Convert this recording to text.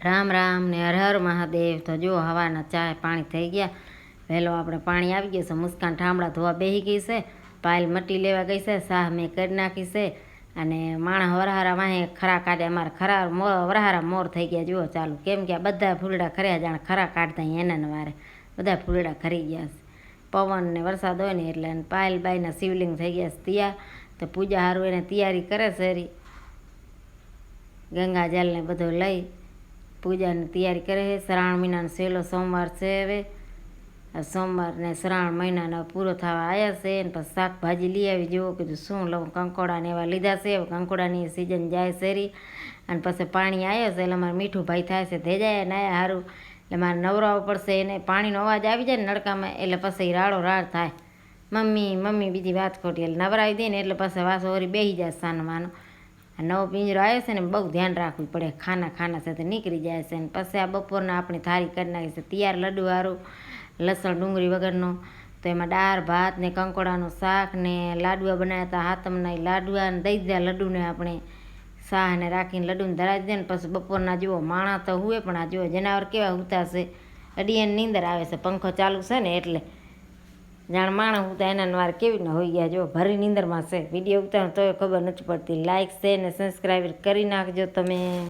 રામ રામ ને હર હર મહાદેવ। તો જો હવાના ચા પાણી થઈ ગયા, વહેલો આપણે પાણી આવી ગયું છે। મુસ્કાન ઠામડા ધોવા બેસી ગઈ છે, પાયલ મટી લેવા ગઈ છે, શાહ મેં કરી નાખી છે અને માણસ વરહારા વાહે ખરા કાઢે। અમારે ખરા વરહારા મોર થઈ ગયા જુઓ ચાલુ, કેમ કે આ બધા ફૂલડા ખર્યા જાણે ખરા કાઢતા એના વારે બધા ફૂલડા ખરી ગયા છે। પવન ને વરસાદ હોય ને એટલે પાયલ બાઈના શિવલિંગ થઈ ગયા છે તૈયાર। તો પૂજા સારું એને તૈયારી કરે છે, ગંગાજલ ને બધું લઈ પૂજાની તૈયારી કરે છે। શ્રાવણ મહિનાનો છેલ્લો સોમવાર છે। હવે સોમવાર ને શ્રાવણ મહિનાનો પૂરો થવા આવ્યા છે ને પછી શાકભાજી લઈ આવી જુઓ, કીધું શું લઉં, કંકોડા ને એવા લીધા છે। કંકોડાની સિઝન જાય શેરી અને પછી પાણી આવ્યો છે એટલે અમારે મીઠું ભાઈ થાય છે ધેજાય ને આયા સારું એટલે મારે નવરાવવું પડશે એને। પાણીનો અવાજ આવી જાય ને નળકામાં એટલે પછી રાડો રાડ થાય, મમ્મી મમ્મી બીજી વાત ખોટી, એટલે નવરાવી દે ને એટલે પછી વાસો વળી બેસી જાય સાનવાનો। નવો પિંજરો આવ્યો છે ને બહુ ધ્યાન રાખવું પડે, ખાના છે તો નીકળી જાય છે ને પછી આ બપોરના આપણી થાળી કરી નાખી છે તૈયાર લડ્ડુ વાળું લસણ ડુંગળી વગરનો। તો એમાં દાળ ભાત ને કંકોડાનું શાક ને લાડવા બનાવ્યા હતા હાથમના, લાડવા ને દઈ દીધા લડ્ડુને આપણે શાહને રાખીને લડ્ડુને ધરાવી દીધા ને પછી બપોરના જુઓ માણા તો હુએ પણ આ જુઓ જનાવર કેવા હુતા છે, અડીએન નીંદર આવે છે, પંખો ચાલુ છે ને એટલે જાણ માણસ ઉતા એના વાર કેવી ને હોઈ ગયા જો ભરી નીંદરમાં છે। વિડીયો ઉતાર તો ખબર નથી પડતી, લાઇક શેર ને સબસ્ક્રાઈબ કરી નાખજો તમે।